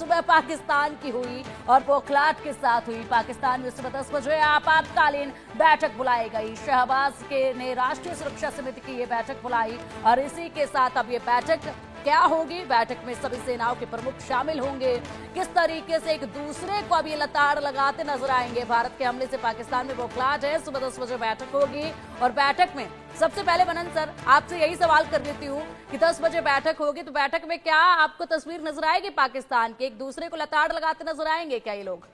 सुबह पाकिस्तान की हुई और पोखलाट के साथ हुई। पाकिस्तान में सुबह 10 बजे आपातकालीन बैठक बुलाई गई। शहबाज के ने राष्ट्रीय सुरक्षा समिति की ये बैठक बुलाई और इसी के साथ अब ये बैठक क्या होगी, बैठक में सभी सेनाओं के प्रमुख शामिल होंगे। किस तरीके से एक दूसरे को अब ये लताड़ लगाते नजर आएंगे। भारत के हमले से पाकिस्तान में बौखलाहट है। सुबह 10 बजे बैठक होगी और बैठक में सबसे पहले मनन सर आपसे यही सवाल कर देती हूँ कि 10 बजे बैठक होगी तो बैठक में क्या आपको तस्वीर नजर आएगी पाकिस्तान के, एक दूसरे को लताड़ लगाते नजर आएंगे क्या ये लोग?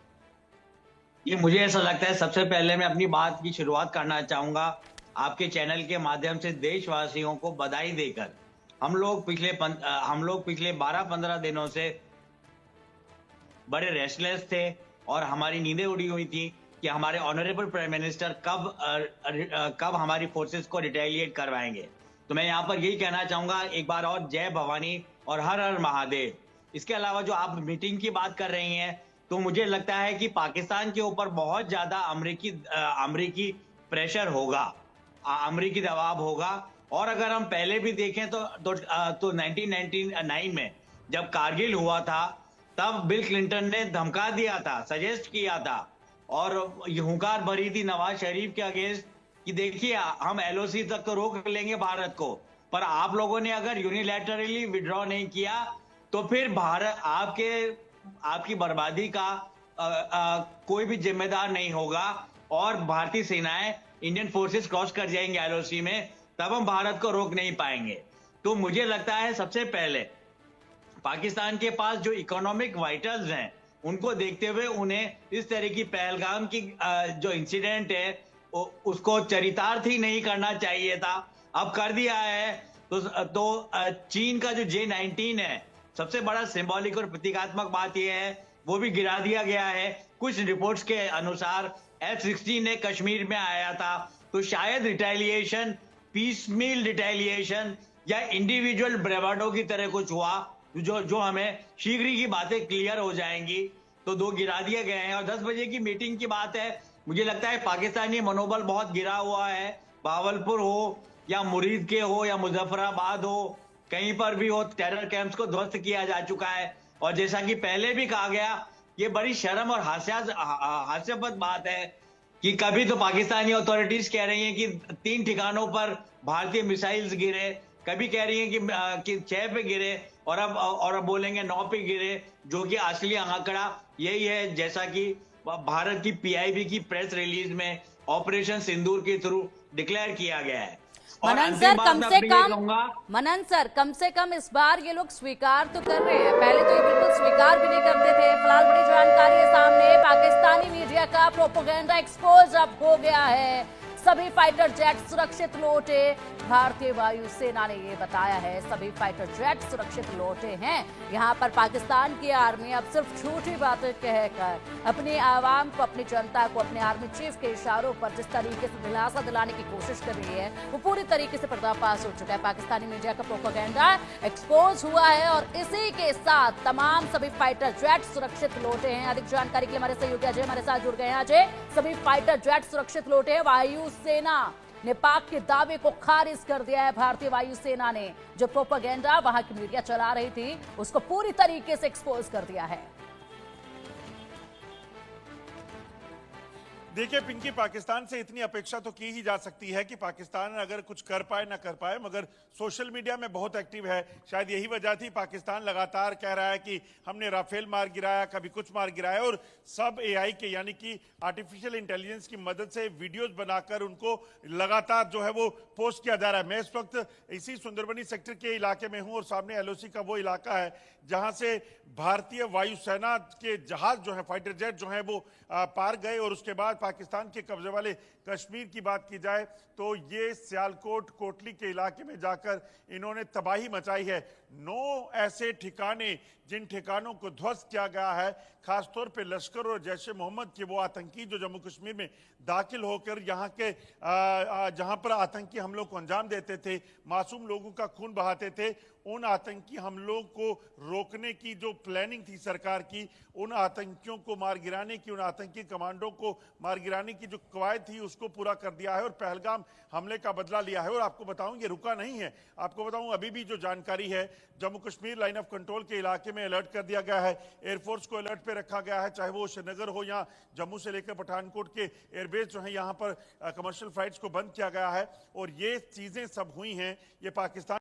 ये मुझे ऐसा लगता है, सबसे पहले मैं अपनी बात की शुरुआत करना चाहूंगा आपके चैनल के माध्यम से देशवासियों को बधाई देकर। हम लोग पिछले 12-15 दिनों से बड़े रेस्टलेस थे और हमारी नींदें उड़ी हुई थी कि हमारे ऑनरेबल प्राइम मिनिस्टर कब हमारी फोर्सेस को रिटेलिएट करवाएंगे। तो मैं यहाँ पर यही कहना चाहूंगा, एक बार और जय भवानी और हर हर महादेव। इसके अलावा जो आप मीटिंग की बात कर रही हैं, तो मुझे लगता है कि पाकिस्तान के ऊपर बहुत ज्यादा अमरीकी प्रेशर होगा, अमरीकी दबाव होगा। और अगर हम पहले भी देखें तो 1999 में जब कारगिल हुआ था, तब बिल क्लिंटन ने धमका दिया था, सजेस्ट किया था और हुंकार भरी थी नवाज शरीफ के अगेंस्ट कि देखिए हम एलओसी तक तो रोक लेंगे भारत को, पर आप लोगों ने अगर यूनिलैटरली विड्रॉ नहीं किया तो फिर भारत आपकी बर्बादी का कोई भी जिम्मेदार नहीं होगा और भारतीय सेनाएं, इंडियन फोर्सेस क्रॉस कर जाएंगे एलओसी में, तब हम भारत को रोक नहीं पाएंगे। तो मुझे लगता है सबसे पहले पाकिस्तान के पास जो इकोनॉमिक वाइटल्स हैं, उनको देखते हुए उन्हें इस तरह की पहलगाम की जो इंसिडेंट है उसको चरितार्थ ही नहीं करना चाहिए था। अब कर दिया है तो चीन का जो J-19 है, सबसे बड़ा सिंबॉलिक और प्रतीकात्मक बात यह है, वो भी गिरा दिया गया है। कुछ रिपोर्ट्स के अनुसार F-16 ने कश्मीर में आया था, तो शायद रिटेलिएशन, पीसमील रिटेलिएशन या इंडिविजुअल ब्रेवाडो की तरह कुछ हुआ जो हमें शीघ्र ही की बातें क्लियर हो जाएंगी। तो 2 गिरा दिए गए हैं। और 10 बजे की मीटिंग की बात है, मुझे लगता है पाकिस्तानी मनोबल बहुत गिरा हुआ है। बावलपुर हो या मुरीद के हो या मुजफ्फराबाद हो, कहीं पर भी हो, टेरर कैंप्स को ध्वस्त किया जा चुका है। और जैसा कि पहले भी कहा गया, ये बड़ी शर्म और हास्यास्पद बात है कि कभी तो पाकिस्तानी अथॉरिटीज कह रही हैं कि 3 ठिकानों पर भारतीय मिसाइल्स गिरे, कभी कह रही हैं कि 6 पे गिरे और अब बोलेंगे 9 पे गिरे, जो कि असली आंकड़ा यही है जैसा कि भारत की PIB की प्रेस रिलीज में ऑपरेशन सिंदूर के थ्रू डिक्लेयर किया गया है। मनन सर कम से कम इस बार ये लोग स्वीकार तो कर रहे हैं, पहले तो ये बिल्कुल स्वीकार भी नहीं करते थे। फिलहाल बड़ी जानकारी है सामने, पाकिस्तानी मीडिया का प्रोपेगेंडा एक्सपोज अब हो गया है। सभी फाइटर जेट सुरक्षित लौटे, भारतीय वायुसेना ने ये बताया है, सभी फाइटर जेट सुरक्षित लौटे हैं। यहाँ पर पाकिस्तान की आर्मी अब सिर्फ झूठी बातें कहकर अपनी आवाम को, अपनी जनता को अपने आर्मी चीफ के इशारों पर जिस तरीके से दिलासा दिलाने की कोशिश कर रही है, वो पूरी तरीके से पर्दाफाश हो चुका है। पाकिस्तानी मीडिया का प्रोपेगेंडा एक्सपोज हुआ है और इसी के साथ तमाम सभी फाइटर जेट सुरक्षित लौटे हैं। अधिक जानकारी के लिए हमारे सहयोगी अजय हमारे साथ जुड़ गए हैं। अजय, सभी फाइटर जेट सुरक्षित लौटे हैं। वायुसेना ने पाक के दावे को खारिज कर दिया है। भारतीय वायुसेना ने जो प्रोपेगेंडा वहां की मीडिया चला रही थी, उसको पूरी तरीके से एक्सपोज कर दिया है। देखिए पिंकी, पाकिस्तान से इतनी अपेक्षा तो की ही जा सकती है कि पाकिस्तान अगर कुछ कर पाए ना कर पाए, मगर सोशल मीडिया में बहुत एक्टिव है। शायद यही वजह थी, पाकिस्तान लगातार कह रहा है कि हमने राफेल मार गिराया, कभी कुछ मार गिराया, और सब AI के यानी कि आर्टिफिशियल इंटेलिजेंस की मदद से वीडियोस बनाकर उनको लगातार जो है वो पोस्ट किया जा रहा है। मैं इस वक्त इसी सुंदरबनी सेक्टर के इलाके में हूँ और सामने LOC का वो इलाका है जहां से भारतीय वायुसेना के जहाज जो है, फाइटर जेट जो है वो पार गए। और उसके बाद पाकिस्तान के कब्जे वाले कश्मीर की बात की जाए तो ये सियालकोट कोटली के इलाके में जाकर इन्होंने तबाही मचाई है। 9 ऐसे ठिकाने जिन ठिकानों को ध्वस्त किया गया है, खासतौर पे लश्कर और जैश ए मोहम्मद के वो आतंकी जो जम्मू कश्मीर में दाखिल होकर यहाँ के जहाँ पर आतंकी हमलों को अंजाम देते थे, मासूम लोगों का खून बहाते थे, उन आतंकी हमलों को रोकने की जो प्लानिंग थी सरकार की, उन आतंकियों को मार गिराने की, उन आतंकी कमांडो को मार गिराने की जो कवायद थी, उसको उसको पूरा कर दिया है और पहलगाम हमले का बदला लिया है। और आपको बताऊं ये रुका नहीं है, आपको बताऊं अभी भी जो जानकारी है, Jammu Kashmir line of control के इलाके में अलर्ट कर दिया गया है, एयरफोर्स को अलर्ट पे रखा गया है, चाहे वो श्रीनगर हो या जम्मू से लेकर पठानकोट के एयरबेस जो है यहाँ पर कमर्शियल फ्लाइट्स को बंद किया गया है। और ये चीजें सब हुई हैं, ये पाकिस्तान